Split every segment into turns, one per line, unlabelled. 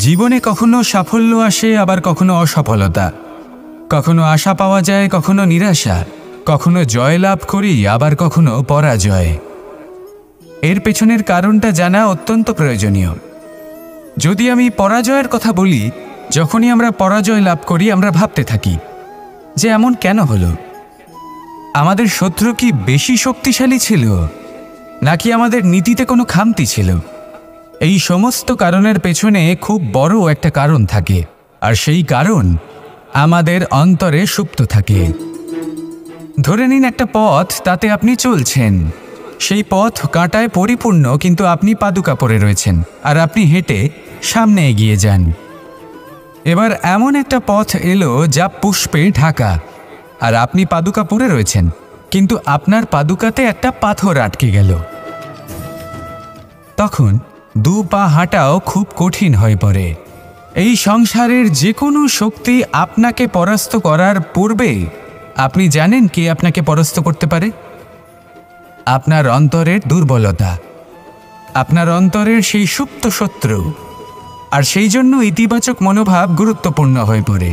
জীবনে কখনো সাফল্য আসে, আবার কখনো অসফলতা, কখনো আশা পাওয়া যায়, কখনো নিরাশা, কখনো জয় লাভ করি, আবার কখনো পরাজয়। এর পেছনের কারণটা জানা অত্যন্ত প্রয়োজনীয়। যদি আমি পরাজয়ের কথা বলি, যখনই আমরা পরাজয় লাভ করি আমরা ভাবতে থাকি যে এমন কেন হলো। আমাদের শত্রু কি বেশি শক্তিশালী ছিল, নাকি আমাদের নীতিতে কোনো খামতি ছিল? এই সমস্ত কারণের পেছনে খুব বড় একটা কারণ থাকে, আর সেই কারণ আমাদের অন্তরে সুপ্ত থাকে। ধরে নিন একটা পথ, তাতে আপনি চলছেন, সেই পথ কাঁটায় পরিপূর্ণ, কিন্তু আপনি পাদুকা পরে রয়েছেন আর আপনি হেঁটে সামনে এগিয়ে যান। এবার এমন একটা পথ এলো যা পুষ্পে ঢাকা, আর আপনি পাদুকা পরে রয়েছেন, কিন্তু আপনার পাদুকাতে একটা পাথর আটকে গেল। তখন দু পা হাঁটাও খুব কঠিন হয়ে পড়ে। এই সংসারের যে কোনো শক্তি আপনাকে পরাস্ত করার পূর্বে আপনি জানেন কে আপনাকে পরাস্ত করতে পারে? আপনার অন্তরের দুর্বলতা, আপনার অন্তরের সেই সুপ্ত শত্রু। আর সেই জন্য ইতিবাচক মনোভাব গুরুত্বপূর্ণ হয়ে পড়ে।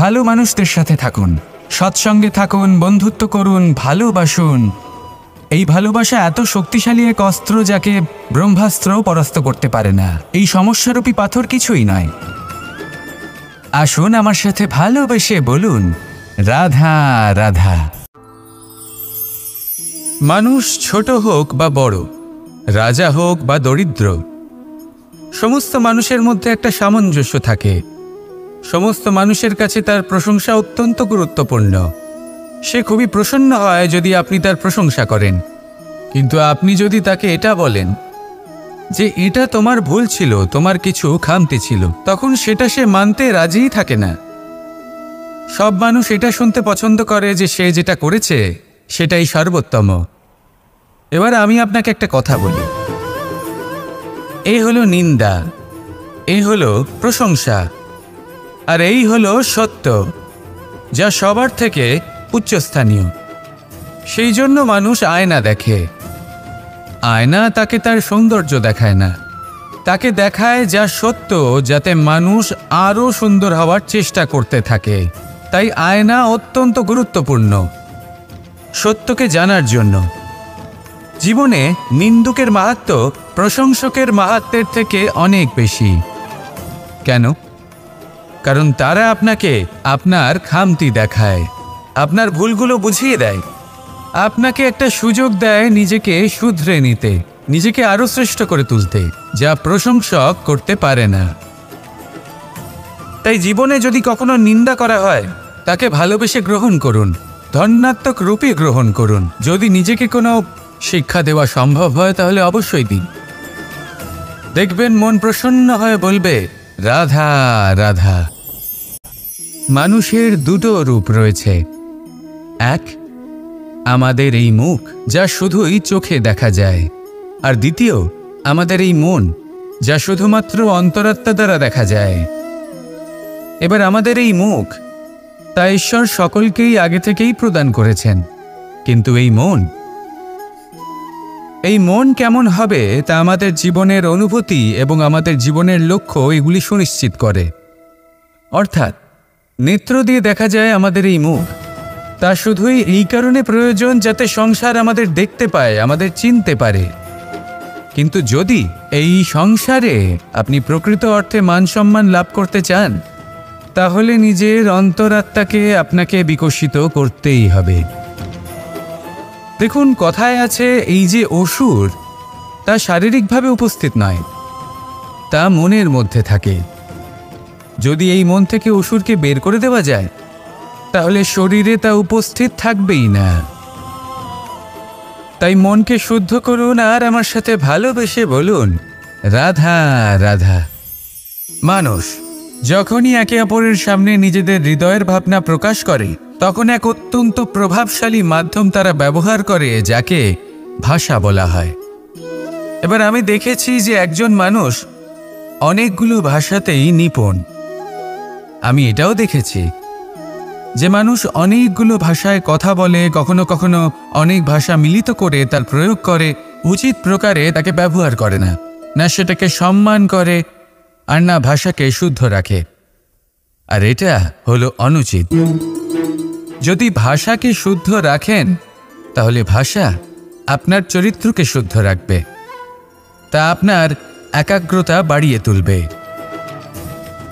ভালো মানুষদের সাথে থাকুন, সৎসঙ্গে থাকুন, বন্ধুত্ব করুন, ভালোবাসুন। এই ভালোবাসা এত শক্তিশালী এক অস্ত্র যাকে ব্রহ্মাস্ত্রও পরাস্ত করতে পারে না। এই সমস্যারূপী পাথর কিছুই নয়। আসুন আমার সাথে ভালোবেসে বলুন, রাধা রাধা। মানুষ ছোট হোক বা বড়, রাজা হোক বা দরিদ্র, সমস্ত মানুষের মধ্যে একটা সামঞ্জস্য থাকে। সমস্ত মানুষের কাছে তার প্রশংসা অত্যন্ত গুরুত্বপূর্ণ। সে খুবই প্রসন্ন হয় যদি আপনি তার প্রশংসা করেন, কিন্তু আপনি যদি তাকে এটা বলেন যে এটা তোমার ভুল ছিল, তোমার কিছু খামতি ছিল, তখন সেটা সে মানতে রাজিই থাকে না। সব মানুষ এটা শুনতে পছন্দ করে যে সে যেটা করেছে সেটাই সর্বোত্তম। এবার আমি আপনাকে একটা কথা বলি, এই হলো নিন্দা, এই হলো প্রশংসা, আর এই হলো সত্য, যা সবার থেকে উচ্চস্থানীয়। সেই জন্য মানুষ আয়না দেখে। আয়না তাকে তার সৌন্দর্য দেখায় না, তাকে দেখায় যা সত্য, যাতে মানুষ আরও সুন্দর হওয়ার চেষ্টা করতে থাকে। তাই আয়না অত্যন্ত গুরুত্বপূর্ণ সত্যকে জানার জন্য। জীবনে নিন্দুকের মাহাত্ম্য প্রশংসকের মাহাত্ম্যের থেকে অনেক বেশি। কেন? কারণ তারা আপনাকে আপনার খামতি দেখায়, আপনার ভুলগুলো বুঝিয়ে দেয়, আপনাকে একটা সুযোগ দেয় নিজেকে শুধরে নিতে, নিজেকে আরও শ্রেষ্ঠ করে তুলতে, যা প্রশংসক করতে পারে না। তাই জীবনে যদি কখনো নিন্দা করা হয়, তাকে ভালোবেসে গ্রহণ করুন, ধন্যাত্মক রূপে গ্রহণ করুন। যদি নিজেকে কোনো শিক্ষা দেওয়া সম্ভব হয় তাহলে অবশ্যই দিন। দেখবেন মন প্রসন্ন হয়ে বলবে, রাধা রাধা। মানুষের দুটো রূপ রয়েছে। এক, আমাদের এই মুখ, যা শুধুই চোখে দেখা যায়, আর দ্বিতীয়, আমাদের এই মন, যা শুধুমাত্র অন্তরাত্মা দ্বারা দেখা যায়। এবার আমাদের এই মুখ, তা ঈশ্বর সকলকেই আগে থেকেই প্রদান করেছেন, কিন্তু এই মন কেমন হবে তা আমাদের জীবনের অনুভূতি এবং আমাদের জীবনের লক্ষ্য এগুলি সুনিশ্চিত করে। অর্থাৎ নেত্র দিয়ে দেখা যায় আমাদের এই মুখ, তা শুধুই এই কারণে প্রয়োজন যাতে সংসার আমাদের দেখতে পায়, আমাদের চিনতে পারে। কিন্তু যদি এই সংসারে আপনি প্রকৃত অর্থে মান সম্মান লাভ করতে চান, তাহলে নিজের অন্তরাত্মাকে আপনাকে বিকশিত করতেই হবে। দেখুন, কথায় আছে এই যে অসুর, তা শারীরিকভাবে উপস্থিত নয়, তা মনের মধ্যে থাকে। যদি এই মন থেকে অসুরকে বের করে দেওয়া যায়, তাহলে শরীরে তা উপস্থিত থাকবেই না। তাই মনকে শুদ্ধ করুন আর আমার সাথে ভালোবেসে বলুন, রাধা রাধা। মানুষ যখনই একে অপরের সামনে নিজেদের হৃদয়ের ভাবনা প্রকাশ করে, তখন এক অত্যন্ত প্রভাবশালী মাধ্যম তারা ব্যবহার করে, যাকে ভাষা বলা হয়। এবার আমি দেখেছি যে একজন মানুষ অনেকগুলো ভাষাতেই নিপুণ। আমি এটাও দেখেছি যে মানুষ অনেকগুলো ভাষায় কথা বলে, কখনো কখনো অনেক ভাষা মিলিত করে তার প্রয়োগ করে, উচিত প্রকারে তাকে ব্যবহার করে না, না সেটাকে সম্মান করে, আর না ভাষাকে শুদ্ধ রাখে। আর এটা হলো অনুচিত। যদি ভাষাকে শুদ্ধ রাখেন তাহলে ভাষা আপনার চরিত্রকে শুদ্ধ রাখবে, তা আপনার একাগ্রতা বাড়িয়ে তুলবে।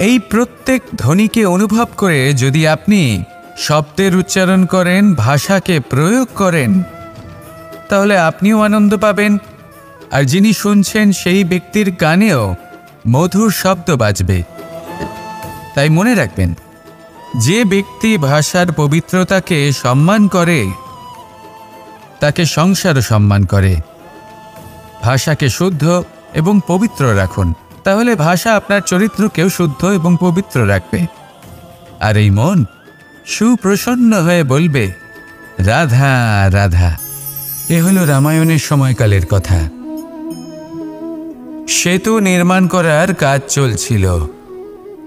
এই প্রত্যেক ধ্বনিকে অনুভব করে যদি আপনি শব্দের উচ্চারণ করেন, ভাষাকে প্রয়োগ করেন, তাহলে আপনিও আনন্দ পাবেন, আর যিনি শুনছেন সেই ব্যক্তির কানেও মধুর শব্দ বাজবে। তাই মনে রাখবেন, যে ব্যক্তি ভাষার পবিত্রতাকে সম্মান করে তাকে সংসারও সম্মান করে। ভাষাকে শুদ্ধ এবং পবিত্র রাখুন, তাহলে ভাষা আপনার চরিত্রকেও শুদ্ধ এবং পবিত্র রাখবে। আর এই মন সুপ্রসন্ন হয়ে বলবে, রাধা রাধা। এ হলো রামায়ণের সময়কালের কথা। সেতু নির্মাণ করার কাজ চলছিল।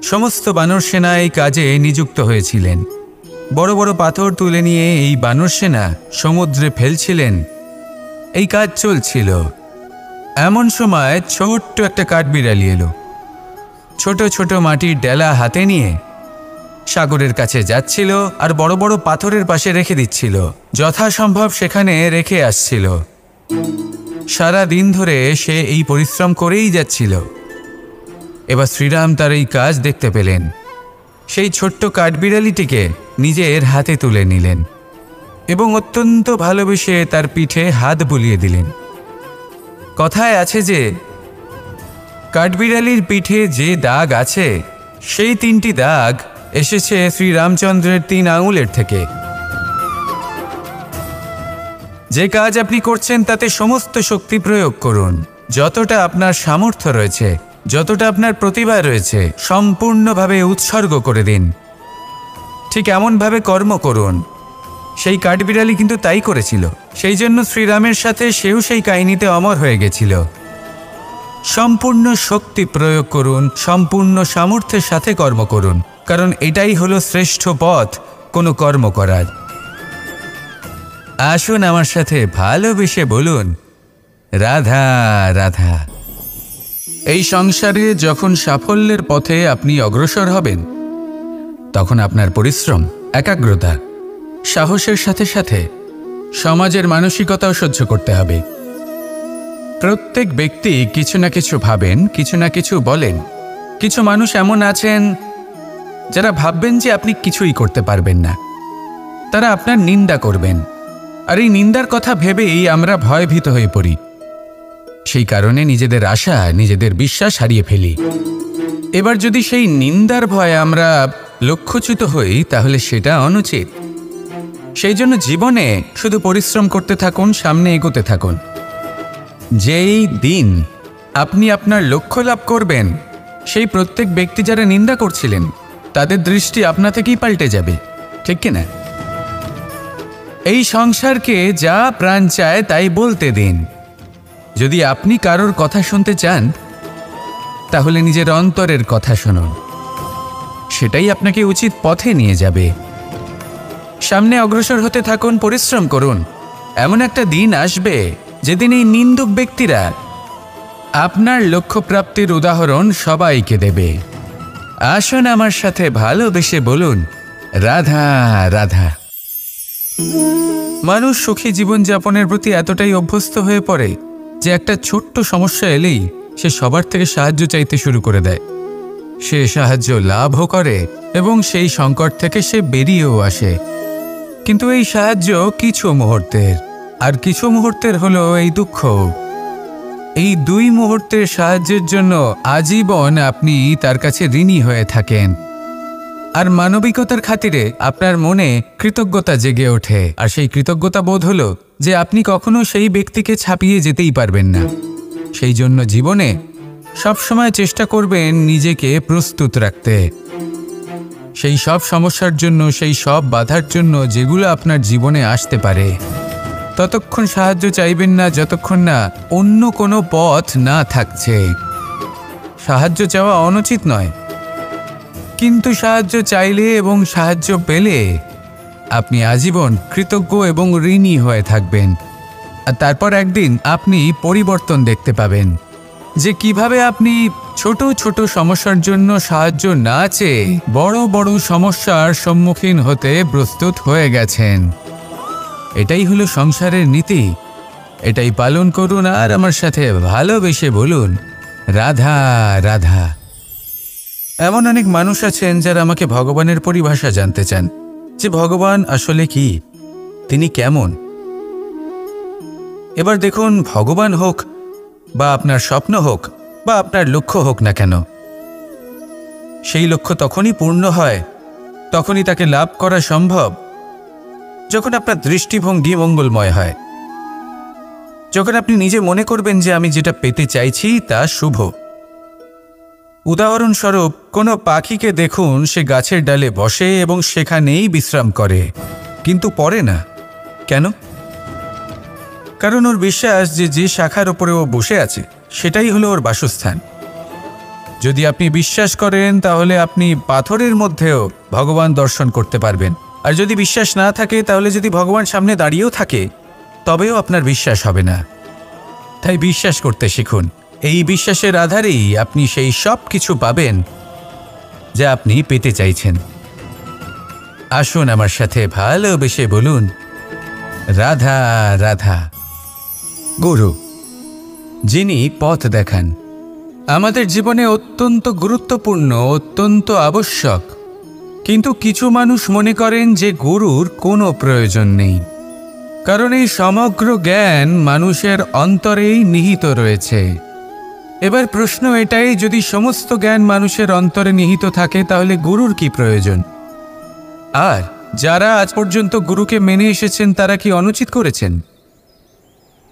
সমস্ত বানর সেনা এই কাজে নিযুক্ত হয়েছিলেন। বড় বড় পাথর তুলে নিয়ে এই বানর সেনা সমুদ্রে ফেলছিলেন। এই কাজ চলছিল। এমন সময় ছোট্ট একটা কাঠবিড়ালি এলো। ছোট ছোট মাটির ডেলা হাতে নিয়ে সাগরের কাছে যাচ্ছিল আর বড় বড় পাথরের পাশে রেখে দিচ্ছিল, যথাসম্ভব সেখানে রেখে আসছিল। সারা দিন ধরে সে এই পরিশ্রম করেই যাচ্ছিল। এবার শ্রীরাম তার এই কাজ দেখতে পেলেন। সেই ছোট্ট কাঠবিড়ালিটিকে নিজের হাতে তুলে নিলেন এবং অত্যন্ত ভালোবেসে তার পিঠে হাত বুলিয়ে দিলেন। কথায় আছে যে কাঠবিড়ালির পিঠে যে দাগ আছে, সেই 3টি দাগ এসেছে শ্রীরামচন্দ্রের 3 আঙুলের থেকে। যে কাজ আপনি করছেন তাতে সমস্ত শক্তি প্রয়োগ করুন। যতটা আপনার সামর্থ্য রয়েছে, যতটা আপনার প্রতিভা রয়েছে, সম্পূর্ণভাবে উৎসর্গ করে দিন। ঠিক এমনভাবে কর্ম করুন। সেই কাঠবিড়ালি কিন্তু তাই করেছিল। সেই জন্য শ্রীরামের সাথে সেও সেই কাহিনীতে অমর হয়ে গেছিল। সম্পূর্ণ শক্তি প্রয়োগ করুন, সম্পূর্ণ সামর্থ্যের সাথে কর্ম করুন, কারণ এটাই হলো শ্রেষ্ঠ পথ কোনো কর্ম করার। আসুন আমার সাথে ভালোবেসে বলুন, রাধা রাধা। এই সংসারে যখন সাফল্যের পথে আপনি অগ্রসর হবেন, তখন আপনার পরিশ্রম, একাগ্রতা, সাহসের সাথে সাথে সমাজের মানসিকতাও সহ্য করতে হবে। প্রত্যেক ব্যক্তি কিছু না কিছু ভাবেন, কিছু না কিছু বলেন। কিছু মানুষ এমন আছেন যারা ভাববেন যে আপনি কিছুই করতে পারবেন না। তারা আপনার নিন্দা করবেন, আর এই নিন্দার কথা ভেবেই আমরা ভয়ভীত হয়ে পড়ি। সেই কারণে নিজেদের আশা, নিজেদের বিশ্বাস হারিয়ে ফেলি। এবার যদি সেই নিন্দার ভয়ে আমরা লক্ষ্যচ্যুত হই, তাহলে সেটা অনুচিত। সেই জন্য জীবনে শুধু পরিশ্রম করতে থাকুন, সামনে এগোতে থাকুন। যেই দিন আপনি আপনার লক্ষ্য লাভ করবেন, সেই প্রত্যেক ব্যক্তি যারা নিন্দা করছিলেন তাদের দৃষ্টি আপনা থেকেই পাল্টে যাবে, ঠিক কিনা? এই সংসারকে যা প্রাণ চায় তাই বলতে দিন। যদি আপনি কারোর কথা শুনতে চান, তাহলে নিজের অন্তরের কথা শুনুন। সেটাই আপনাকে উচিত পথে নিয়ে যাবে। সামনে অগ্রসর হতে থাকুন, পরিশ্রম করুন। এমন একটা দিন আসবে যেদিন এই নিন্দুক ব্যক্তিরা আপনার লক্ষ্যপ্রাপ্তির উদাহরণ সবাইকে দেবে। আসুন আমার সাথে ভালোবেসে বলুন, রাধা রাধা। মানুষ সুখী জীবনযাপনের প্রতি এতটাই অভ্যস্ত হয়ে পড়ে যে একটা ছোট্ট সমস্যা এলেই সে সবার থেকে সাহায্য চাইতে শুরু করে দেয়। সে সাহায্য লাভও করে এবং সেই সংকট থেকে সে বেরিয়েও আসে। কিন্তু এই সাহায্য কিছু মুহূর্তের, আর কিছু মুহূর্তের হলো এই দুঃখ। এই 2 মুহূর্তের সাহায্যের জন্য আজীবন আপনি তার কাছে ঋণী হয়ে থাকেন। আর মানবিকতার খাতিরে আপনার মনে কৃতজ্ঞতা জেগে ওঠে। আর সেই কৃতজ্ঞতা বোধ হলো যে আপনি কখনো সেই ব্যক্তিকে ছাপিয়ে যেতেই পারবেন না। সেই জন্য জীবনে সবসময় চেষ্টা করবেন নিজেকে প্রস্তুত রাখতে, সেই সব সমস্যার জন্য, সেই সব বাধার জন্য যেগুলো আপনার জীবনে আসতে পারে। ততক্ষণ সাহায্য চাইবেন না যতক্ষণ না অন্য কোনো পথ না থাকছে। সাহায্য চাওয়া অনুচিত নয়, কিন্তু সাহায্য চাইলে এবং সাহায্য পেলে আপনি আজীবন কৃতজ্ঞ এবং ঋণী হয়ে থাকবেন। আর তারপর একদিন আপনি পরিবর্তন দেখতে পাবেন। যে কিভাবে আপনি ছোট ছোট সমস্যার জন্য সাহায্য না চেয়ে বড় বড় সমস্যার সম্মুখীন হতে প্রস্তুত হয়ে গেছেন। এটাই হলো সংসারের নীতি। এটাই পালন করুন আর আমার সাথে ভালোবেসে বলুন, রাধা রাধা। এমন অনেক মানুষ আছেন যারা আমাকে ভগবানের পরিভাষা জানতে চান, যে ভগবান আসলে কি, তিনি কেমন। এবার দেখুন, ভগবান হোক বা আপনার স্বপ্ন হোক বা আপনার লক্ষ্য হোক না কেন, সেই লক্ষ্য তখনই পূর্ণ হয়, তখনই তাকে লাভ করা সম্ভব যখন আপনার দৃষ্টিভঙ্গি মঙ্গলময় হয়, যখন আপনি নিজে মনে করবেন যে আমি যেটা পেতে চাইছি তা শুভ। উদাহরণস্বরূপ, কোনো পাখিকে দেখুন, সে গাছের ডালে বসে এবং সেখানেই বিশ্রাম করে, কিন্তু পড়ে না। কেন? কারণ ওর বিশ্বাস যে যে শাখার ওপরে ও বসে আছে সেটাই হলো ওর বাসস্থান। যদি আপনি বিশ্বাস করেন তাহলে আপনি পাথরের মধ্যেও ভগবান দর্শন করতে পারবেন। আর যদি বিশ্বাস না থাকে, তাহলে যদি ভগবান সামনে দাঁড়িয়েও থাকে তবেও আপনার বিশ্বাস হবে না। তাই বিশ্বাস করতে শিখুন। এই বিশ্বাসের আধারেই আপনি সেই সব কিছু পাবেন যা আপনি পেতে চাইছেন। আসুন আমার সাথে ভালোবেসে বলুন, রাধা রাধা। গুরু, যিনি পথ দেখান, আমাদের জীবনে অত্যন্ত গুরুত্বপূর্ণ, অত্যন্ত আবশ্যক। কিন্তু কিছু মানুষ মনে করেন যে গুরুর কোনো প্রয়োজন নেই, কারণ এই সমগ্র জ্ঞান মানুষের অন্তরেই নিহিত রয়েছে। এবার প্রশ্ন এটাই, যদি সমস্ত জ্ঞান মানুষের অন্তরে নিহিত থাকে তাহলে গুরুর কি প্রয়োজন? আর যারা আজ পর্যন্ত গুরুকে মেনে এসেছেন তারা কি অনুচিত করেছেন?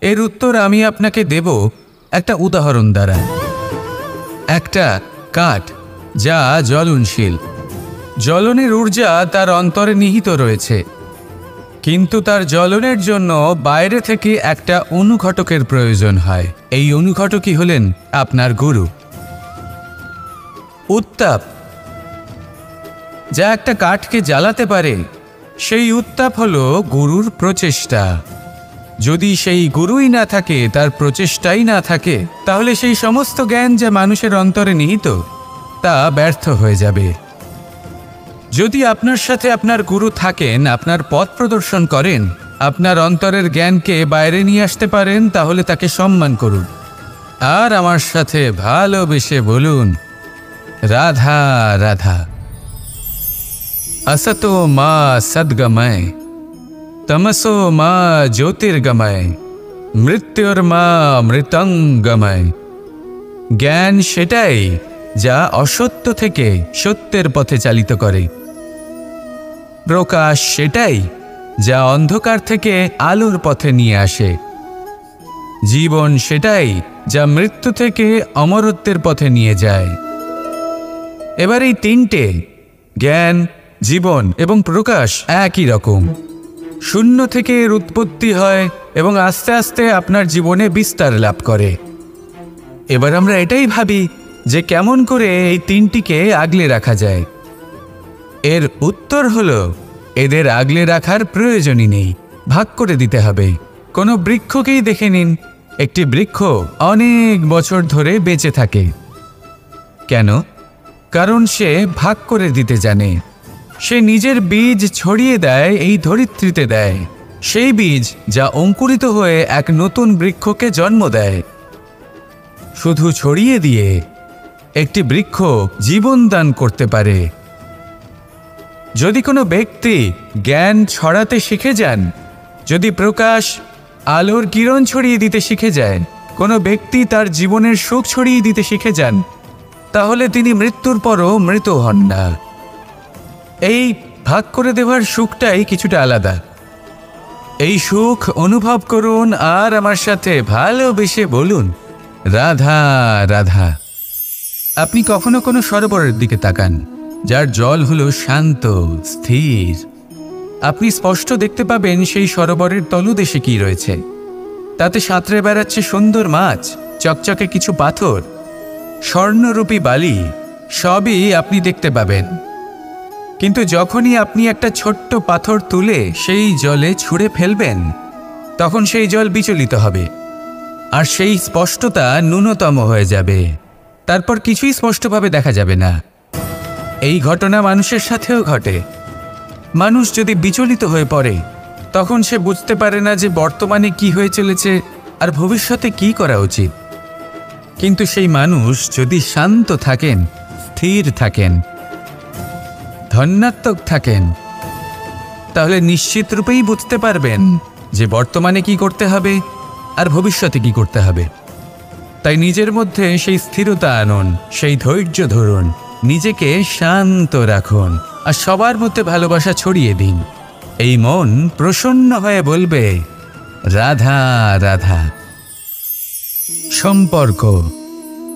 এর উত্তর আমি আপনাকে দেব একটা উদাহরণ দ্বারা। একটা কাঠ যা জ্বলনশীল, জ্বলনের ঊর্জা তার অন্তরে নিহিত রয়েছে, কিন্তু তার জ্বলনের জন্য বাইরে থেকে একটা অনুঘটকের প্রয়োজন হয়। এই অনুঘটকই হলেন আপনার গুরু। উত্তাপ যা একটা কাঠকে জ্বালাতে পারে, সেই উত্তাপ হলো গুরুর প্রচেষ্টা। যদি সেই গুরুই না থাকে, তার প্রচেষ্টাই না থাকে, তাহলে সেই সমস্ত জ্ঞান যা মানুষের অন্তরে নিহিত তা ব্যর্থ হয়ে যাবে। যদি আপনার সাথে আপনার গুরু থাকেন, আপনার পথ প্রদর্শন করেন, আপনার অন্তরের জ্ঞানকে বাইরে নিয়ে আসতে পারেন, তাহলে তাকে সম্মান করুন আর আমার সাথে ভালোবেসে বলুন, রাধা রাধা। असतो मा सद्गमय, तमसो मा ज्योतिर्गमय, মৃত্যুর্মা মৃতঙ্গময়। জ্ঞান সেটাই যা অসত্য থেকে সত্যের পথে চালিত করে। প্রকাশ সেটাই যা অন্ধকার থেকে আলোর পথে নিয়ে আসে। জীবন সেটাই যা মৃত্যু থেকে অমরত্বের পথে নিয়ে যায়। এবার এই তিনটে, জ্ঞান, জীবন এবং প্রকাশ, একই রকম। শূন্য থেকে এর উৎপত্তি হয় এবং আস্তে আস্তে আপনার জীবনে বিস্তার লাভ করে। এবার আমরা এটাই ভাবি যে কেমন করে এই তিনটিকে আগলে রাখা যায়। এর উত্তর হলো, এদের আগলে রাখার প্রয়োজনই নেই, ভাগ করে দিতে হবে। কোনো বৃক্ষকেই দেখে নিন, একটি বৃক্ষ অনেক বছর ধরে বেঁচে থাকে। কেন? কারণ সে ভাগ করে দিতে জানে। সে নিজের বীজ ছড়িয়ে দেয়, এই ধরিত্রীতে দেয়, সেই বীজ যা অঙ্কুরিত হয়ে এক নতুন বৃক্ষকে জন্ম দেয়। শুধু ছড়িয়ে দিয়ে একটি বৃক্ষ জীবন দান করতে পারে। যদি কোনো ব্যক্তি জ্ঞান ছড়াতে শিখে যান, যদি প্রকাশ, আলোর কিরণ ছড়িয়ে দিতে শিখে যায়, কোনো ব্যক্তি তার জীবনের সুখ ছড়িয়ে দিতে শিখে যান, তাহলে তিনি মৃত্যুর পরও মৃত হন না। এই ভাগ করে দেওয়ার সুখটাই কিছুটা আলাদা। এই সুখ অনুভব করুন আর আমার সাথে ভালোবেসে বলুন, রাধা রাধা। আপনি কখনো কোনো সরোবরের দিকে তাকান, যার জল হলো শান্ত, স্থির। আপনি স্পষ্ট দেখতে পাবেন সেই সরোবরের তলদেশে কি রয়েছে। তাতে সাঁতরে বেড়াচ্ছে সুন্দর মাছ, চকচকে কিছু পাথর, স্বর্ণরূপী বালি, সবই আপনি দেখতে পাবেন। কিন্তু যখনই আপনি একটা ছোট্ট পাথর তুলে সেই জলে ছুঁড়ে ফেলবেন, তখন সেই জল বিচলিত হবে আর সেই স্পষ্টতা ন্যূনতম হয়ে যাবে, তারপর কিছুই স্পষ্টভাবে দেখা যাবে না। এই ঘটনা মানুষের সাথেও ঘটে। মানুষ যদি বিচলিত হয়ে পড়ে, তখন সে বুঝতে পারে না যে বর্তমানে কি হয়ে চলেছে আর ভবিষ্যতে কি করা উচিত। কিন্তু সেই মানুষ যদি শান্ত থাকেন, স্থির থাকেন, ধন্যাত্মক থাকেন, তাহলে নিশ্চিত রূপেই বুঝতে পারবেন যে বর্তমানে কি করতে হবে আর ভবিষ্যতে কি করতে হবে। তাই নিজের মধ্যে সেই স্থিরতা আনুন, সেই ধৈর্য ধরুন, নিজেকে শান্ত রাখুন আর সবার মধ্যে ভালোবাসা ছড়িয়ে দিন। এই মন প্রসন্ন হয়ে বলবে, রাধা রাধা। সম্পর্ক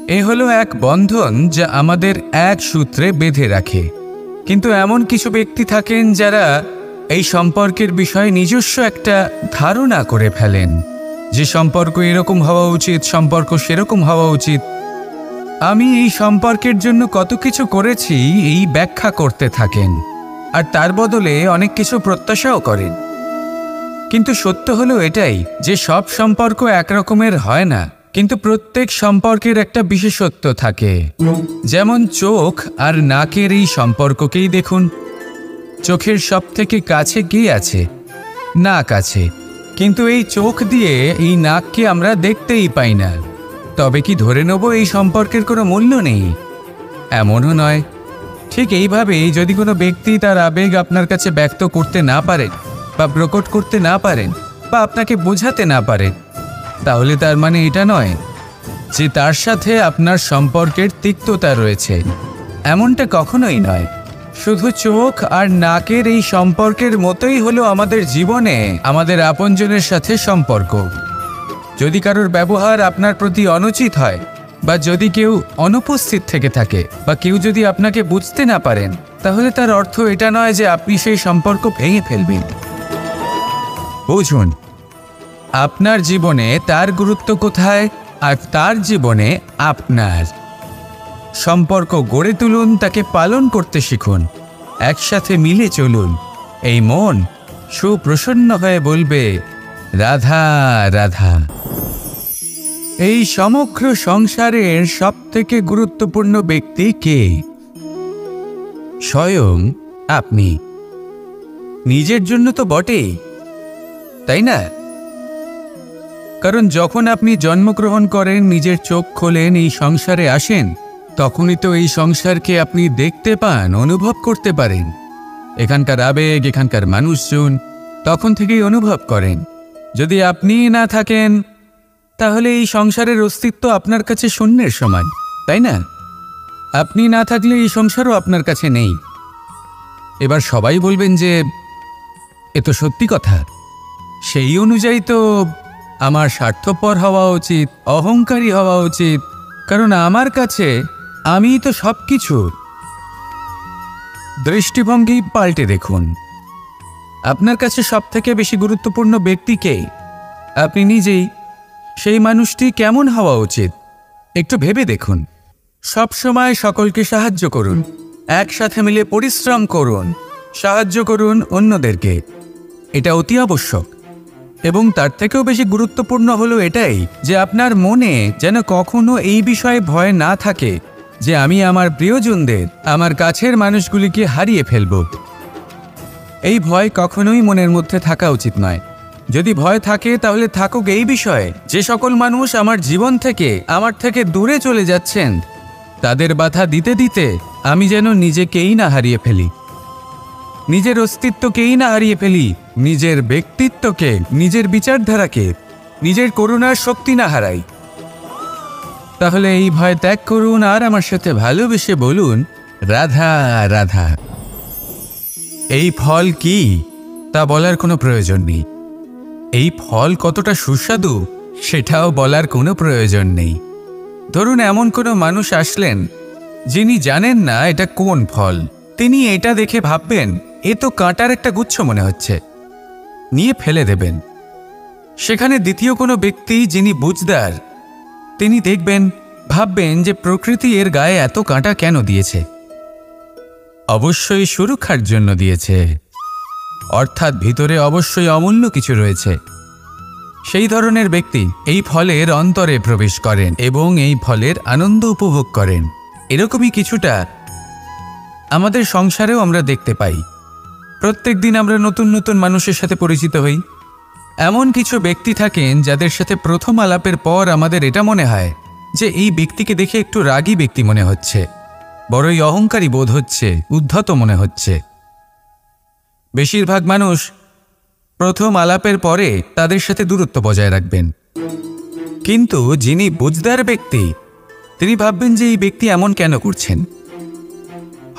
এ হলো এক বন্ধন যা আমাদের এক সূত্রে বেঁধে রাখে। কিন্তু এমন কিছু ব্যক্তি থাকেন যারা এই সম্পর্কের বিষয়ে নিজস্ব একটা ধারণা করে ফেলেন যে সম্পর্ক এরকম হওয়া উচিত, সম্পর্ক সেরকম হওয়া উচিত। আমি এই সম্পর্কের জন্য কত কিছু করেছি এই ব্যাখ্যা করতে থাকেন আর তার বদলে অনেক কিছু প্রত্যাশাও করেন। কিন্তু সত্য হলো এটাই যে সব সম্পর্ক একরকমের হয় না, কিন্তু প্রত্যেক সম্পর্কের একটা বিশেষত্ব থাকে। যেমন চোখ আর নাকের এই সম্পর্ককেই দেখুন। চোখের সব থেকে কাছে কে আছে? নাক আছে। কিন্তু এই চোখ দিয়ে এই নাককে আমরা দেখতেই পাই না। তবে কি ধরে নেব এই সম্পর্কের কোনো মূল্য নেই? এমনও নয়। ঠিক এইভাবেই যদি কোনো ব্যক্তি তার আবেগ আপনার কাছে ব্যক্ত করতে না পারেন বা প্রকট করতে না পারেন বা আপনাকে বোঝাতে না পারেন, তাহলে তার মানে এটা নয় যে তার সাথে আপনার সম্পর্কের তিক্ততা রয়েছে। এমনটা কখনোই নয়। শুধু চোখ আর নাকের এই সম্পর্কের মতোই হলো আমাদের জীবনে আমাদের আপনজনের সাথে সম্পর্ক। যদি কারোর ব্যবহার আপনার প্রতি অনুচিত হয় বা যদি কেউ অনুপস্থিত থেকে থাকে বা কেউ যদি আপনাকে বুঝতে না পারেন, তাহলে তার অর্থ এটা নয় যে আপনি সেই সম্পর্ক ভেঙে ফেলবেন। বুঝুন, আপনার জীবনে তার গুরুত্ব কোথায় আর তার জীবনে আপনার। সম্পর্ক গড়ে তুলুন, তাকে পালন করতে শিখুন, একসাথে মিলে চলুন। এই মন সুপ্রসন্ন হয়ে বলবে, রাধা রাধা। এই সমগ্র সংসারের সবথেকে গুরুত্বপূর্ণ ব্যক্তি কে? স্বয়ং আপনি। নিজের জন্য তো বটেই, তাই না? কারণ যখন আপনি জন্মগ্রহণ করেন, নিজের চোখ খোলেন, এই সংসারে আসেন, তখনই তো এই সংসারকে আপনি দেখতে পান, অনুভব করতে পারেন। এখানকার আবেগ, এখানকার মানুষজন তখন থেকেই অনুভব করেন। যদি আপনি না থাকেন, তাহলে এই সংসারের অস্তিত্ব আপনার কাছে শূন্যের সমান, তাই না? আপনি না থাকলে এই সংসারও আপনার কাছে নেই। এবার সবাই বলবেন যে এ তো সত্যি কথা। সেই অনুযায়ী তো আমার স্বার্থপর হওয়া উচিত, অহংকারী হওয়া উচিত, কারণ আমার কাছে আমিই তো সব কিছু। দৃষ্টিভঙ্গি পাল্টে দেখুন। আপনার কাছে সবথেকে বেশি গুরুত্বপূর্ণ ব্যক্তি কে? আপনি নিজেই। সেই মানুষটি কেমন হওয়া উচিত একটু ভেবে দেখুন। সব সময় সকলকে সাহায্য করুন, একসাথে মিলে পরিশ্রম করুন, সাহায্য করুন অন্যদেরকে। এটা অতি আবশ্যক। এবং তার থেকেও বেশি গুরুত্বপূর্ণ হলো এটাই যে আপনার মনে যেন কখনো এই বিষয়ে ভয় না থাকে যে আমি আমার প্রিয়জনদের, আমার কাছের মানুষগুলিকে হারিয়ে ফেলব। এই ভয় কখনোই মনের মধ্যে থাকা উচিত নয়। যদি ভয় থাকে তাহলে থাকুক এই বিষয়ে যে সকল মানুষ আমার জীবন থেকে, আমার থেকে দূরে চলে যাচ্ছেন, তাদের বাধা দিতে দিতে আমি যেন নিজেকেই না হারিয়ে ফেলি, নিজের অস্তিত্বকেই না হারিয়ে ফেলি, নিজের ব্যক্তিত্বকে, নিজের বিচারধারাকে, নিজের করুণার শক্তি না হারাই। তাহলে এই ভয় ত্যাগ করুন আর আমার সাথে ভালোবেসে বলুন, রাধা রাধা। এই ফল কি তা বলার কোনো প্রয়োজন নেই। এই ফল কতটা সুস্বাদু সেটাও বলার কোনো প্রয়োজন নেই। ধরুন এমন কোনো মানুষ আসলেন যিনি জানেন না এটা কোন ফল। তিনি এটা দেখে ভাববেন এ তো কাঁটার একটা গুচ্ছ মনে হচ্ছে, নিয়ে ফেলে দেবেন। সেখানে দ্বিতীয় কোনো ব্যক্তি যিনি বুঝদার, তিনি দেখবেন, ভাববেন যে প্রকৃতি এর গায়ে এত কাঁটা কেন দিয়েছে? অবশ্যই সুরক্ষার জন্য দিয়েছে, অর্থাৎ ভিতরে অবশ্যই অমূল্য কিছু রয়েছে। সেই ধরনের ব্যক্তি এই ফলের অন্তরে প্রবেশ করেন এবং এই ফলের আনন্দ উপভোগ করেন। এরকমই কিছুটা আমাদের সংসারেও আমরা দেখতে পাই। প্রত্যেক দিন আমরা নতুন নতুন মানুষের সাথে পরিচিত হই। এমন কিছু ব্যক্তি থাকেন যাদের সাথে প্রথম আলাপের পর আমাদের এটা মনে হয় যে এই ব্যক্তিকে দেখে একটু রাগী ব্যক্তি মনে হচ্ছে, বড়ই অহংকারী বোধ হচ্ছে, উদ্ধত মনে হচ্ছে। বেশিরভাগ মানুষ প্রথম আলাপের পরে তাদের সাথে দূরত্ব বজায় রাখবেন, কিন্তু যিনি বুঝদার ব্যক্তি তিনি ভাববেন যে এই ব্যক্তি এমন কেন করছেন।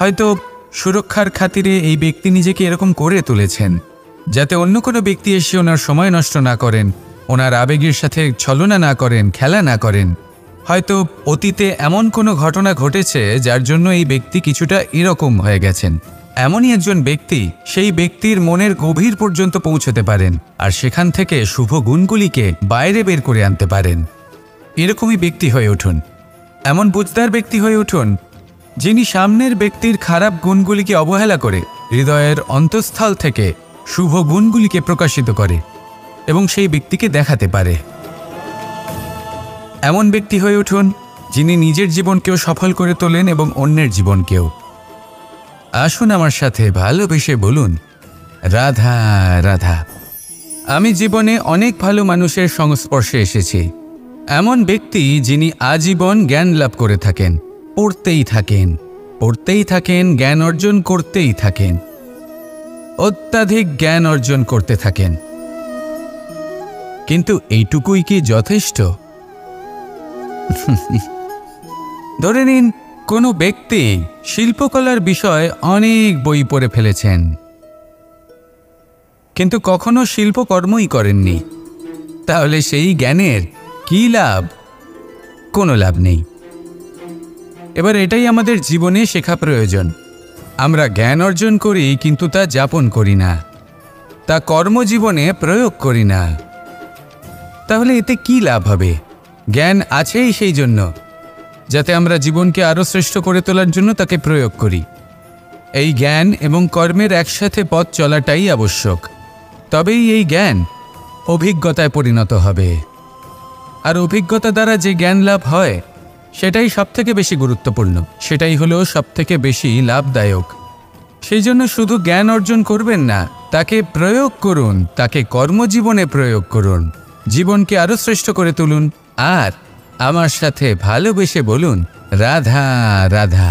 হয়তো সুরক্ষার খাতিরে এই ব্যক্তি নিজেকে এরকম করে তুলেছেন যাতে অন্য কোনো ব্যক্তি এসে ওনার সময় নষ্ট না করেন, ওনার আবেগের সাথে ছলনা না করেন, খেলা না করেন। হয়তো অতীতে এমন কোনো ঘটনা ঘটেছে যার জন্য এই ব্যক্তি কিছুটা এরকম হয়ে গেছেন। এমনই একজন ব্যক্তি সেই ব্যক্তির মনের গভীর পর্যন্ত পৌঁছতে পারেন আর সেখান থেকে শুভ গুণগুলিকে বাইরে বের করে আনতে পারেন। এরকমই ব্যক্তি হয়ে উঠুন, এমন বুঝদার ব্যক্তি হয়ে উঠুন যিনি সামনের ব্যক্তির খারাপ গুণগুলিকে অবহেলা করে হৃদয়ের অন্তঃস্থল থেকে শুভ গুণগুলিকে প্রকাশিত করে এবং সেই ব্যক্তিকে দেখাতে পারে। এমন ব্যক্তি হয়ে উঠুন যিনি নিজের জীবনকেও সফল করে তোলেন এবং অন্যের জীবনকেও। আসুন আমার সাথে ভালোবেসে বলুন, রাধা রাধা। আমি জীবনে অনেক ভালো মানুষের সংস্পর্শে এসেছি। এমন ব্যক্তি যিনি আজীবন জ্ঞান লাভ করে থাকেন, পড়তেই থাকেন, জ্ঞান অর্জন করতেই থাকেন, অত্যাধিক জ্ঞান অর্জন করতে থাকেন। কিন্তু এইটুকুই কি যথেষ্ট? ধরে নিন কোনো ব্যক্তি শিল্পকলার বিষয়ে অনেক বই পড়ে ফেলেছেন, কিন্তু কখনো শিল্পকর্মই করেননি। তাহলে সেই জ্ঞানের কি লাভ? কোনো লাভ নেই। এবার এটাই আমাদের জীবনে শেখা প্রয়োজন। আমরা জ্ঞান অর্জন করি কিন্তু তা যাপন করি না, তা কর্মজীবনে প্রয়োগ করি না। তাহলে এতে কি লাভ হবে? জ্ঞান আছেই সেই জন্য যাতে আমরা জীবনকে আরও শ্রেষ্ঠ করে তোলার জন্য তাকে প্রয়োগ করি। এই জ্ঞান এবং কর্মের একসাথে পথ চলাটাই আবশ্যক। তবেই এই জ্ঞান অভিজ্ঞতায় পরিণত হবে, আর অভিজ্ঞতা দ্বারা যে জ্ঞান লাভ হয় সেটাই সবথেকে বেশি গুরুত্বপূর্ণ, সেটাই হলো সবথেকে বেশি লাভদায়ক। সেই জন্য শুধু জ্ঞান অর্জন করবেন না, তাকে প্রয়োগ করুন, তাকে কর্মজীবনে প্রয়োগ করুন, জীবনকে আরও শ্রেষ্ঠ করে তুলুন। আর আমার সাথে ভালোবেসে বলুন, রাধা রাধা।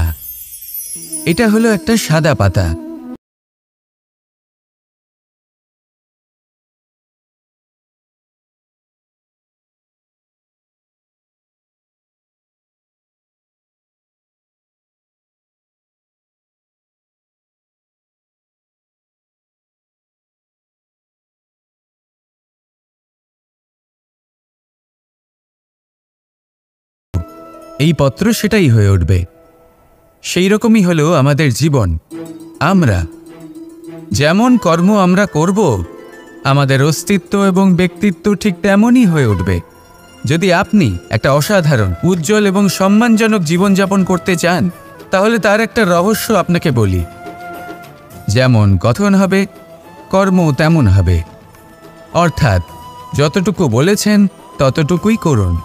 এটা হলো একটা সাদা পাতা। এই পত্র সেটাই হয়ে উঠবে। সেই রকমই হলো আমাদের জীবন। আমরা যেমন কর্ম আমরা করব, আমাদের অস্তিত্ব এবং ব্যক্তিত্ব ঠিক তেমনই হয়ে উঠবে। যদি আপনি একটা অসাধারণ, উজ্জ্বল এবং সম্মানজনক জীবনযাপন করতে চান, তাহলে তার একটা রহস্য আপনাকে বলি। যেমন কথন হবে, কর্ম তেমন হবে। অর্থাৎ যতটুকু বলেছেন ততটুকুই করুন,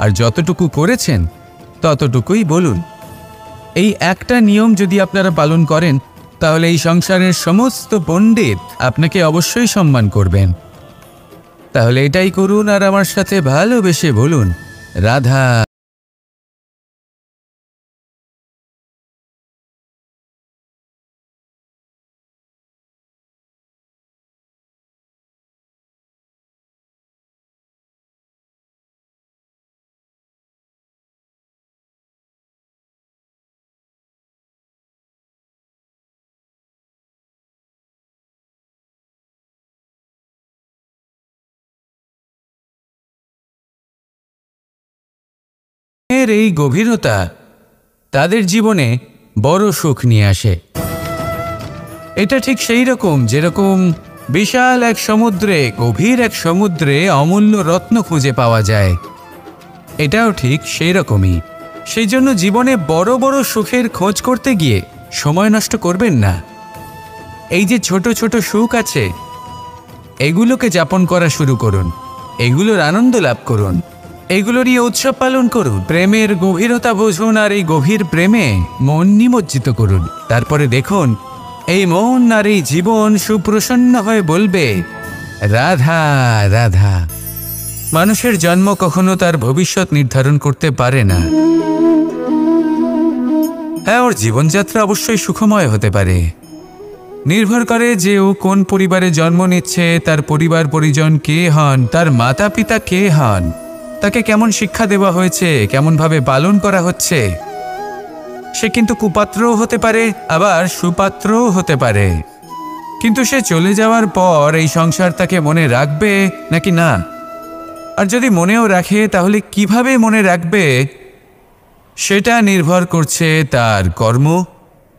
আর যতটুকু করেছেন ততটুকুই বলুন। এই একটা নিয়ম যদি আপনারা পালন করেন, তাহলে এই সংসারের সমস্ত পণ্ডিত আপনাকে অবশ্যই সম্মান করবেন। তাহলে এটাই করুন আর আমার সাথে ভালোবেসে বলুন, রাধা। এর এই গভীরতা তাদের জীবনে বড় সুখ নিয়ে আসে। এটা ঠিক সেই রকম যেরকম বিশাল এক সমুদ্রে, গভীর এক সমুদ্রে অমূল্য রত্ন খুঁজে পাওয়া যায়। এটাও ঠিক সেই রকমই। সেই জন্য জীবনে বড় বড় সুখের খোঁজ করতে গিয়ে সময় নষ্ট করবেন না। এই যে ছোট ছোট সুখ আছে, এগুলোকে যাপন করা শুরু করুন। এগুলোর আনন্দ লাভ করুন, এগুলো নিয়ে উৎসব পালন করুন, প্রেমের গভীরতা বুঝুন আর এই গভীর প্রেমে মন নিমজ্জিত করুন। তারপরে দেখুন এই মন আর এই জীবন সুপ্রসন্ন হয়ে বলবে রাধা রাধা। মানুষের জন্ম কখনো তার ভবিষ্যৎ নির্ধারণ করতে পারে না। হ্যাঁ, ওর জীবনযাত্রা অবশ্যই সুখময় হতে পারে, নির্ভর করে যে ও কোন পরিবারে জন্ম নিচ্ছে, তার পরিবার পরিজন কে হন, তার মাতা পিতা কে হন, তাকে কেমন শিক্ষা দেওয়া হয়েছে, কেমনভাবে পালন করা হচ্ছে। সে কিন্তু কুপাত্রও হতে পারে, আবার সুপাত্রও হতে পারে। কিন্তু সে চলে যাওয়ার পর এই সংসার তাকে মনে রাখবে নাকি না, আর যদি মনেও রাখে তাহলে কিভাবে মনে রাখবে সেটা নির্ভর করছে তার কর্ম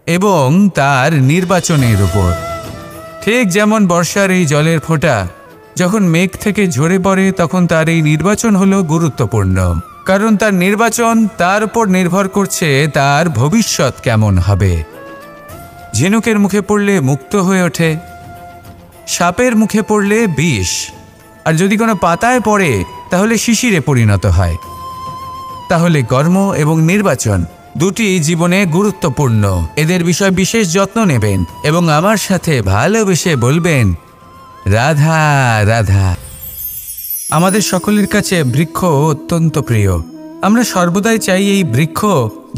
এবং তার নির্বাচনের উপর। ঠিক যেমন বর্ষার এই জলের ফোঁটা যখন মেঘ থেকে ঝরে পড়ে তখন তার এই নির্বাচন হলো গুরুত্বপূর্ণ, কারণ তার নির্বাচন তার উপর নির্ভর করছে তার ভবিষ্যৎ কেমন হবে। ঝিনুকের মুখে পড়লে মুক্ত হয়ে ওঠে, সাপের মুখে পড়লে বিষ, আর যদি কোনো পাতায় পড়ে তাহলে শিশিরে পরিণত হয়। তাহলে কর্ম এবং নির্বাচন দুটি জীবনে গুরুত্বপূর্ণ। এদের বিষয়ে বিশেষ যত্ন নেবেন এবং আমার সাথে ভালোবেসে বলবেন রাধা রাধা। আমাদের সকলের কাছে বৃক্ষ অত্যন্ত প্রিয়। আমরা সর্বদাই চাই এই বৃক্ষ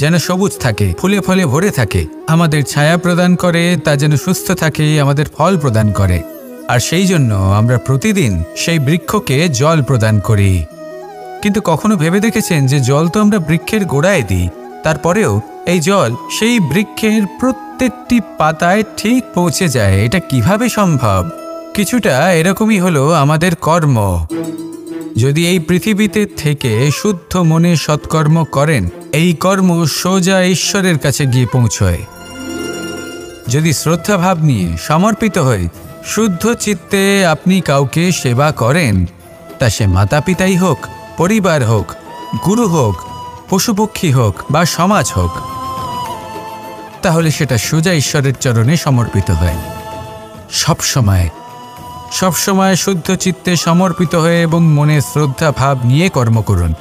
যেন সবুজ থাকে, ফুলে ফলে ভরে থাকে, আমাদের ছায়া প্রদান করে, তা যেন সুস্থ থাকে, আমাদের ফল প্রদান করে। আর সেই জন্য আমরা প্রতিদিন সেই বৃক্ষকে জল প্রদান করি। কিন্তু কখনো ভেবে দেখেছেন যে জল তো আমরা বৃক্ষের গোড়ায় দিই, তারপরেও এই জল সেই বৃক্ষের প্রত্যেকটি পাতায় ঠিক পৌঁছে যায়? এটা কিভাবে সম্ভব? কিছুটা এরকমই হলো আমাদের কর্ম। যদি এই পৃথিবীতে থেকে শুদ্ধ মনে সৎকর্ম করেন, এই কর্ম সোজা ঈশ্বরের কাছে গিয়ে পৌঁছয়। যদি শ্রদ্ধাভাব নিয়ে সমর্পিত হয়ে শুদ্ধ চিত্তে আপনি কাউকে সেবা করেন, তা সে মাতা পিতাই হোক, পরিবার হোক, গুরু হোক, পশুপক্ষী হোক বা সমাজ হোক, তাহলে সেটা সোজা ঈশ্বরের চরণে সমর্পিত হয়। সবসময় শুদ্ধ চিত্তে সমর্পিত হয়ে এবং মনে শ্রদ্ধা ভাব নিয়ে কর্ম করুন।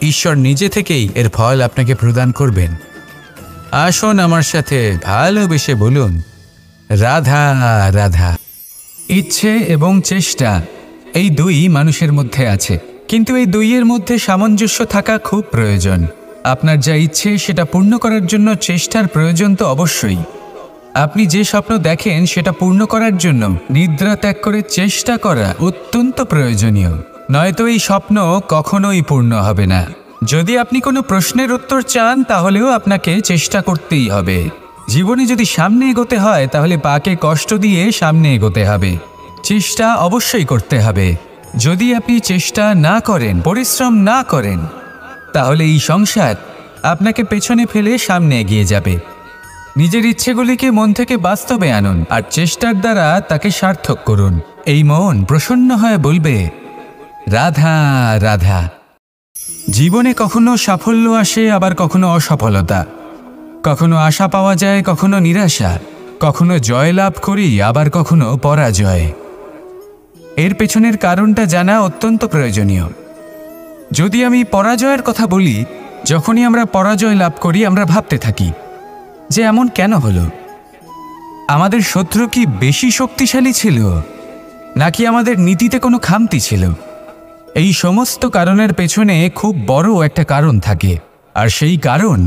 ঈশ্বর নিজে থেকেই এর ফল আপনাকে প্রদান করবেন। আসুন আমার সাথে ভালোবেসে বলুন রাধা রাধা। ইচ্ছে এবং চেষ্টা এই দুই মানুষের মধ্যে আছে, কিন্তু এই দুইয়ের মধ্যে সামঞ্জস্য থাকা খুব প্রয়োজন। আপনার যা ইচ্ছে সেটা পূর্ণ করার জন্য চেষ্টার প্রয়োজন তো অবশ্যই। আপনি যে স্বপ্ন দেখেন সেটা পূর্ণ করার জন্য নিদ্রা ত্যাগ করে চেষ্টা করা অত্যন্ত প্রয়োজনীয়, নয়তো এই স্বপ্ন কখনোই পূর্ণ হবে না। যদি আপনি কোনো প্রশ্নের উত্তর চান তাহলেও আপনাকে চেষ্টা করতেই হবে। জীবনে যদি সামনে এগোতে হয় তাহলে পাকে কষ্ট দিয়ে সামনে এগোতে হবে, চেষ্টা অবশ্যই করতে হবে। যদি আপনি চেষ্টা না করেন, পরিশ্রম না করেন, তাহলে এই সংসার আপনাকে পেছনে ফেলে সামনে এগিয়ে যাবে। নিজের ইচ্ছেগুলিকে মন থেকে বাস্তবে আনুন আর চেষ্টার দ্বারা তাকে সার্থক করুন। এই মন প্রসন্ন হয়ে বলবে রাধা রাধা। জীবনে কখনো সাফল্য আসে, আবার কখনো অসফলতা, কখনো আশা পাওয়া যায়, কখনো নিরাশা, কখনো জয় লাভ করি, আবার কখনো পরাজয়। এর পেছনের কারণটা জানা অত্যন্ত প্রয়োজনীয়। যদি আমি পরাজয়ের কথা বলি, যখনই আমরা পরাজয় লাভ করি আমরা ভাবতে থাকি যে এমন কেন হলো? আমাদের শত্রু কি বেশি শক্তিশালী ছিল, নাকি আমাদের নীতিতে কোনো খামতি ছিল? এই সমস্ত কারণের পেছনে খুব বড় একটা কারণ থাকে, আর সেই কারণ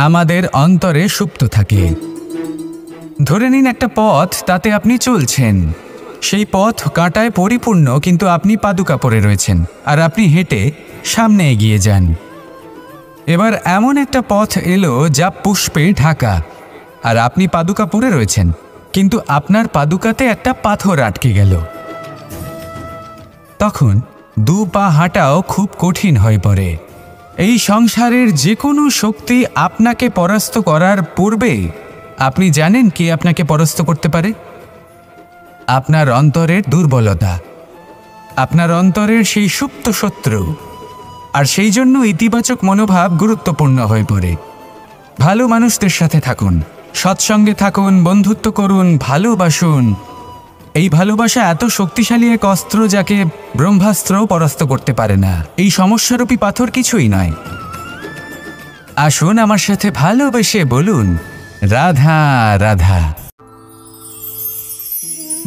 আমাদের অন্তরে সুপ্ত থাকে। ধরে নিন একটা পথ, তাতে আপনি চলছেন, সেই পথ কাঁটায় পরিপূর্ণ, কিন্তু আপনি পাদুকা পরে রয়েছেন আর আপনি হেঁটে সামনে এগিয়ে যান। এবার এমন একটা পথ এলো যা পুষ্পে ঢাকা, আর আপনি পাদুকা পরে রয়েছেন, কিন্তু আপনার পাদুকাতে একটা পাথর আটকে গেল। তখন দু পা হাঁটাও খুব কঠিন হয়ে পড়ে। এই সংসারের যে কোনো শক্তি আপনাকে পরাস্ত করার পূর্বে আপনি জানেন কে আপনাকে পরাস্ত করতে পারে? আপনার অন্তরের দুর্বলতা, আপনার অন্তরের সেই সুপ্ত শত্রু। আর সেই জন্য ইতিবাচক মনোভাব গুরুত্বপূর্ণ হয়ে পড়ে। ভালো মানুষদের সাথে থাকুন, সৎসঙ্গে থাকুন, বন্ধুত্ব করুন, ভালোবাসুন, এই ভালোবাসা এত শক্তিশালী এক অস্ত্র যাকে ব্রহ্মাস্ত্রও পরাস্ত করতে পারে না। এই সমস্যারূপী পাথর কিছুই নয়। আসুন আমার সাথে ভালোবেসে বলুন, রাধা রাধা।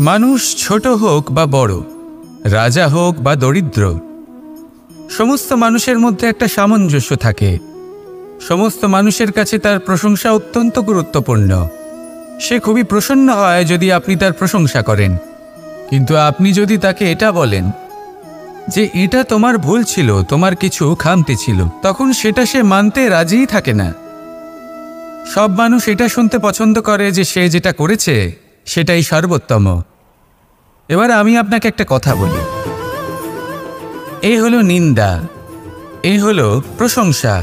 মানুষ ছোট হোক বা বড়, রাজা হোক বা দরিদ্র, সমস্ত মানুষের মধ্যে একটা সামঞ্জস্য থাকে। সমস্ত মানুষের কাছে তার প্রশংসা অত্যন্ত গুরুত্বপূর্ণ। সে খুবই প্রসন্ন হয় যদি আপনি তার প্রশংসা করেন, কিন্তু আপনি যদি তাকে এটা বলেন যে এটা তোমার ভুল ছিল, তোমার কিছু খামতি ছিল, তখন সেটা সে মানতে রাজিই থাকে না। সব মানুষ এটা শুনতে পছন্দ করে যে সে যেটা করেছে সেটাই সর্বোত্তম। এবার আমি আপনাকে একটা কথা বলি, এই হলো নিন্দা, এই হলো প্রশংসা,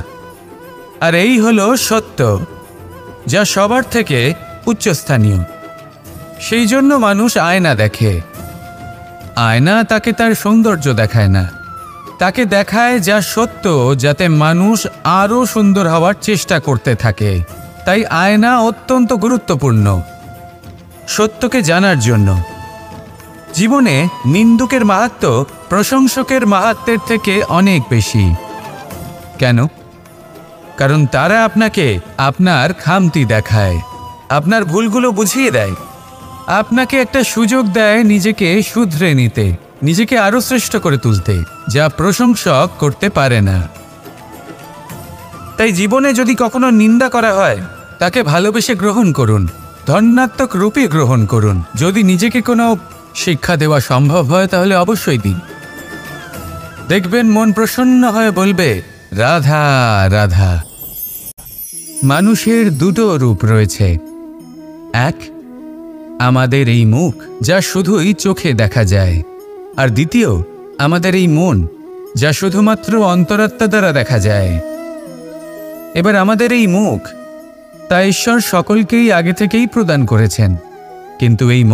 আর এই হলো সত্য, যা সবার থেকে উচ্চস্থানীয়। সেই জন্য মানুষ আয়না দেখে। আয়না তাকে তার সৌন্দর্য দেখায় না, তাকে দেখায় যা সত্য, যাতে মানুষ আরও সুন্দর হওয়ার চেষ্টা করতে থাকে। তাই আয়না অত্যন্ত গুরুত্বপূর্ণ সত্যকে জানার জন্য। জীবনে নিন্দুকের মাহাত্ম্য প্রশংসকের মাহাত্ম্যের থেকে অনেক বেশি। কেন? কারণ তারা আপনাকে আপনার খামতি দেখায়, আপনার ভুলগুলো বুঝিয়ে দেয়, আপনাকে একটা সুযোগ দেয় নিজেকে শুধরে নিতে, নিজেকে আরও শ্রেষ্ঠ করে তুলতে, যা প্রশংসক করতে পারে না। তাই জীবনে যদি কখনো নিন্দা করা হয়, তাকে ভালোবেসে গ্রহণ করুন, ধন্যাত্মক রূপে গ্রহণ করুন। যদি নিজেকে কোনো শিক্ষা দেওয়া সম্ভব হয় তাহলে অবশ্যই দিন। দেখবেন মন প্রসন্ন হয়ে বলবে, রাধা রাধা। মানুষের দুটো রূপ রয়েছে, এক আমাদের এই মুখ, যা শুধুই চোখে দেখা যায়, আর দ্বিতীয় আমাদের এই মন, যা শুধুমাত্র অন্তরাত্মা দ্বারা দেখা যায়। এবার আমাদের এই মুখ, তা ঈশ্বর সকলকেই আগে থেকেই প্রদান করেছেন, কিন্তু এই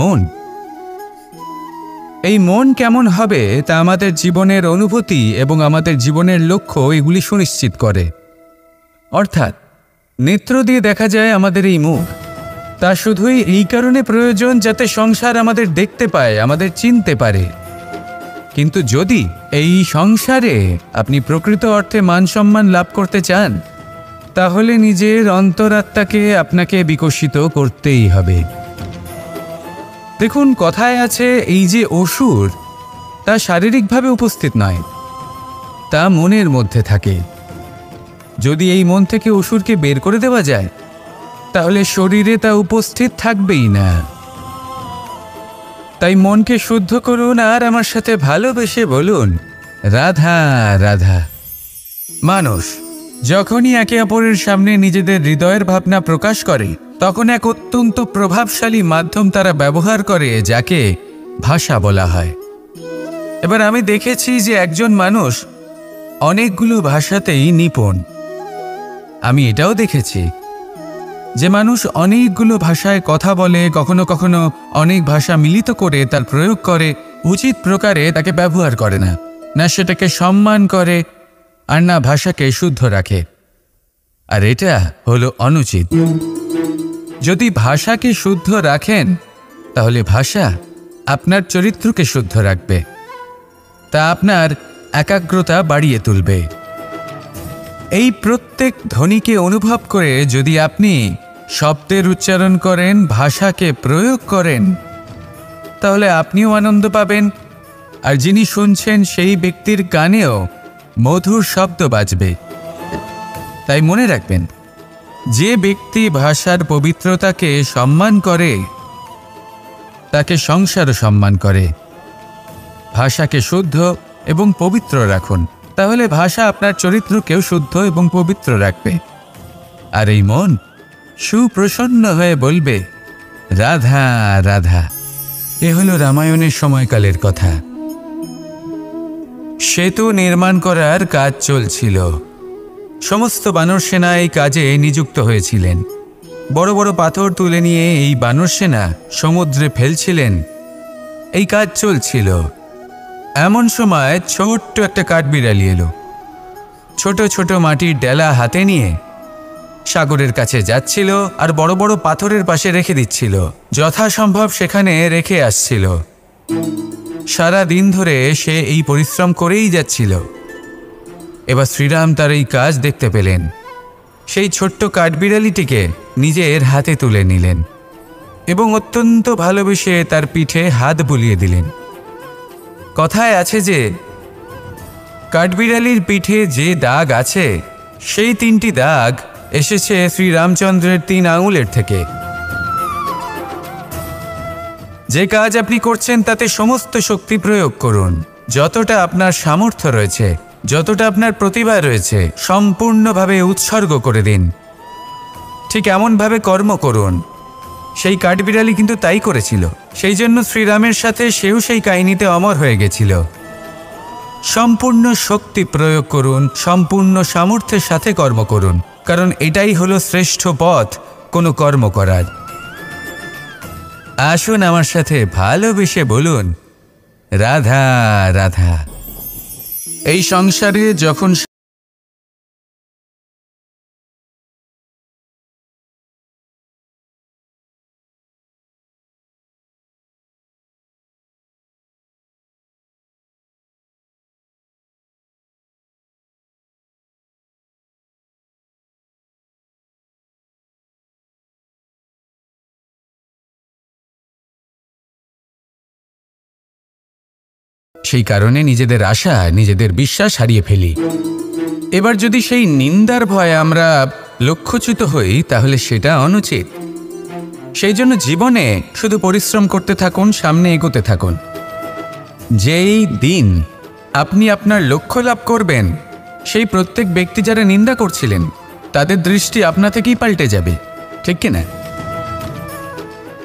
মন কেমন হবে তা আমাদের জীবনের অনুভূতি এবং আমাদের জীবনের লক্ষ্য এগুলি সুনিশ্চিত করে। অর্থাৎ নেত্র দিয়ে দেখা যায় আমাদের এই মুখ, তা শুধুই এই কারণে প্রয়োজন যাতে সংসার আমাদের দেখতে পায়, আমাদের চিনতে পারে। কিন্তু যদি এই সংসারে আপনি প্রকৃত অর্থে মান সম্মান লাভ করতে চান, তাহলে নিজের অন্তরাত্মাকে আপনাকে বিকশিত করতেই হবে। দেখুন, কথায় আছে এই যে অসুর, তা শারীরিকভাবে উপস্থিত নয়, তা মনের মধ্যে থাকে। যদি এই মন থেকে অসুরকে বের করে দেওয়া যায়, তাহলে শরীরে তা উপস্থিত থাকবেই না। তাই মনকে শুদ্ধ করুন আর আমার সাথে ভালোবেসে বলুন, রাধা রাধা। মানুষ যখনই একে অপরের সামনে নিজেদের হৃদয়ের ভাবনা প্রকাশ করে, তখন এক অত্যন্ত প্রভাবশালী মাধ্যম তারা ব্যবহার করে, যাকে ভাষা বলা হয়। এবার আমি দেখেছি যে একজন মানুষ অনেকগুলো ভাষাতেই নিপুণ। আমি এটাও দেখেছি যে মানুষ অনেকগুলো ভাষায় কথা বলে, কখনো কখনো অনেক ভাষা মিলিত করে তার প্রয়োগ করে, উচিত প্রকারে তাকে ব্যবহার করে না, না সেটাকে সম্মান করে, আর না ভাষাকে শুদ্ধ রাখে। আর এটা হলো অনুচিত। যদি ভাষাকে শুদ্ধ রাখেন, তাহলে ভাষা আপনার চরিত্রকে শুদ্ধ রাখবে, তা আপনার একাগ্রতা বাড়িয়ে তুলবে। এই প্রত্যেক ধ্বনিকে অনুভব করে যদি আপনি শব্দের উচ্চারণ করেন, ভাষাকে প্রয়োগ করেন, তাহলে আপনিও আনন্দ পাবেন, আর যিনি শুনছেন সেই ব্যক্তির কানেও মধুর শব্দ বাজবে। তাই মনে রাখবেন, যে ব্যক্তি ভাষার পবিত্রতাকে সম্মান করে, তাকে সংসারও সম্মান করে। ভাষাকে শুদ্ধ এবং পবিত্র রাখুন, তাহলে ভাষা আপনার চরিত্রকেও শুদ্ধ এবং পবিত্র রাখবে। আর এই মন সুপ্রসন্ন হয়ে বলবে, রাধা রাধা। এ হলো রামায়ণের সময়কালের কথা। সেতু নির্মাণ করার কাজ চলছিল। সমস্ত বানর সেনা এই কাজে নিযুক্ত হয়েছিলেন। বড় বড় পাথর তুলে নিয়ে এই বানর সেনা সমুদ্রে ফেলছিলেন। এই কাজ চলছিল। এমন সময় ছোট্ট একটা কাঠবিড়ালি এলো। ছোট ছোট মাটির ডেলা হাতে নিয়ে সাগরের কাছে যাচ্ছিল আর বড় বড় পাথরের পাশে রেখে দিচ্ছিল, যথাসম্ভব সেখানে রেখে আসছিল। সারা দিন ধরে সে এই পরিশ্রম করেই যাচ্ছিল। এবার শ্রীরাম তার এই কাজ দেখতে পেলেন। সেই ছোট্ট কাঠবিড়ালিটিকে নিজের হাতে তুলে নিলেন এবং অত্যন্ত ভালোবেসে তার পিঠে হাত বুলিয়ে দিলেন। কথায় আছে যে কাঠবিড়ালির পিঠে যে দাগ আছে সেই 3টি দাগ এসেছে শ্রীরামচন্দ্রের 3 আঙুলের থেকে। যে কাজ আপনি করছেন তাতে সমস্ত শক্তি প্রয়োগ করুন, যতটা আপনার সামর্থ্য রয়েছে, যতটা আপনার প্রতিভা রয়েছে, সম্পূর্ণভাবে উৎসর্গ করে দিন। ঠিক এমনভাবে কর্ম করুন। সেই কাঠবিড়ালি কিন্তু তাই করেছিল। সেই জন্য শ্রীরামের সাথে সেও সেই কাহিনীতে অমর হয়ে গেছিল। সম্পূর্ণ শক্তি প্রয়োগ করুন, সম্পূর্ণ সামর্থ্যের সাথে কর্ম করুন, কারণ এটাই হলো শ্রেষ্ঠ পথ কোনো কর্ম করার। আসুন আমার সাথে ভালোবেসে বলুন, রাধা রাধা। এই সংসারে যখন সেই কারণে নিজেদের আশা, নিজেদের বিশ্বাস হারিয়ে ফেলি। এবার যদি সেই নিন্দার ভয়ে আমরা লক্ষ্যচ্যুত হই তাহলে সেটা অনুচিত। সেই জন্য জীবনে শুধু পরিশ্রম করতে থাকুন, সামনে এগোতে থাকুন। যেই দিন আপনি আপনার লক্ষ্য লাভ করবেন, সেই প্রত্যেক ব্যক্তি যারা নিন্দা করছিলেন তাদের দৃষ্টি আপনা থেকেই পাল্টে যাবে, ঠিক কিনা?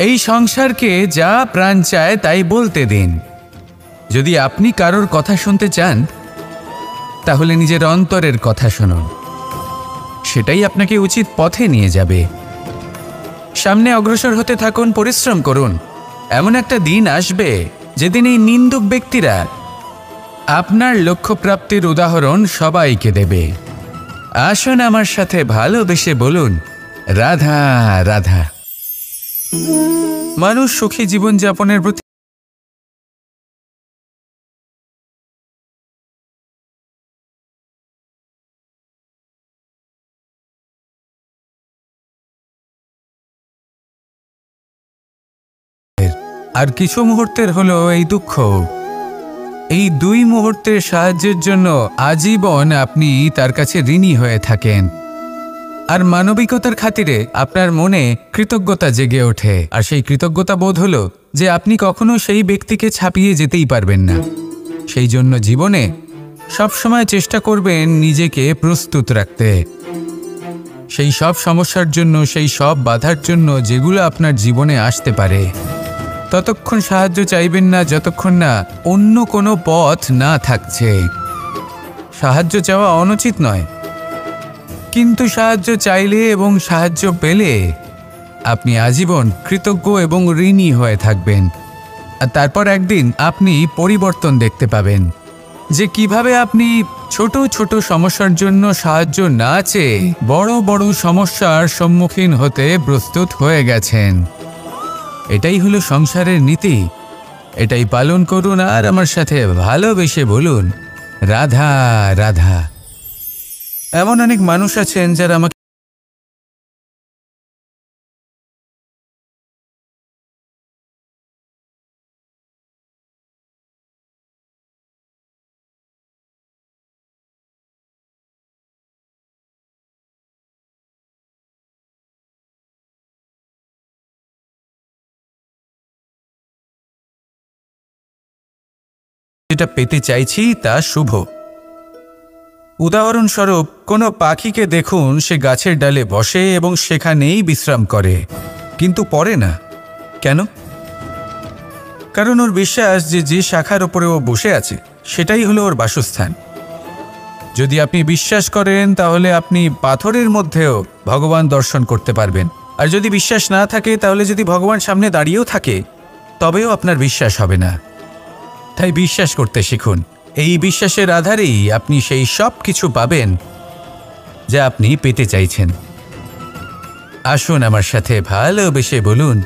এই সংসারকে যা প্রাণ চায় তাই বলতে দিন। যদি আপনি কারোর কথা শুনতে চান তাহলে নিজের অন্তরের কথা শুনুন, সেটাই আপনাকে উচিত পথে নিয়ে যাবে। সামনে অগ্রসর হতে থাকুন, পরিশ্রম করুন। এমন একটা দিন আসবে যেদিন এই নিন্দুক ব্যক্তিরা আপনার লক্ষ্যপ্রাপ্তির উদাহরণ সবাইকে দেবে। আসুন আমার সাথে ভালোবেসে বলুন, রাধা রাধা। মানুষ সুখী জীবনযাপনের প্রতি আর কিছু মুহূর্তের হলো এই দুঃখ। এই 2 মুহূর্তের সাহায্যের জন্য আজীবন আপনি তার কাছে ঋণী হয়ে থাকেন। আর মানবিকতার খাতিরে আপনার মনে কৃতজ্ঞতা জেগে ওঠে। আর সেই কৃতজ্ঞতা বোধ হলো যে আপনি কখনো সেই ব্যক্তিকে ছাপিয়ে যেতেই পারবেন না। সেই জন্য জীবনে সবসময় চেষ্টা করবেন নিজেকে প্রস্তুত রাখতে সেই সব সমস্যার জন্য, সেই সব বাধার জন্য যেগুলো আপনার জীবনে আসতে পারে। ততক্ষণ সাহায্য চাইবেন না যতক্ষণ না অন্য কোনো পথ না থাকছে। সাহায্য চাওয়া অনুচিত নয়, কিন্তু সাহায্য চাইলে এবং সাহায্য পেলে আপনি আজীবন কৃতজ্ঞ এবং ঋণী হয়ে থাকবেন। আর তারপর একদিন আপনি পরিবর্তন দেখতে পাবেন যে কিভাবে আপনি ছোট ছোট সমস্যার জন্য সাহায্য না চেয়ে বড় বড় সমস্যার সম্মুখীন হতে প্রস্তুত হয়ে গেছেন। এটাই হলো সংসারের নীতি। এটাই পালন করুন আর আমার সাথে ভালোবেসে বলুন, রাধা রাধা। এমন অনেক মানুষ আছেন যারা আমাকে যেটা পেতে চাইছি তা শুভ। উদাহরণস্বরূপ কোনো পাখিকে দেখুন, সে গাছের ডালে বসে এবং সেখানেই বিশ্রাম করে, কিন্তু পড়ে না। কেন? কারণ ওর বিশ্বাস যে যে শাখার ওপরে ও বসে আছে সেটাই হলো ওর বাসস্থান। যদি আপনি বিশ্বাস করেন তাহলে আপনি পাথরের মধ্যেও ভগবান দর্শন করতে পারবেন। আর যদি বিশ্বাস না থাকে তাহলে যদি ভগবান সামনে দাঁড়িয়েও থাকে তবেও আপনার বিশ্বাস হবে না। তাই বিশ্বাস করতে শিখুন। এই বিশ্বাসের আধারেই আপনি সেই সব কিছু পাবেন যা আপনি পেতে চাইছেন। আসুন আমার সাথে ভালোবেসে বলুন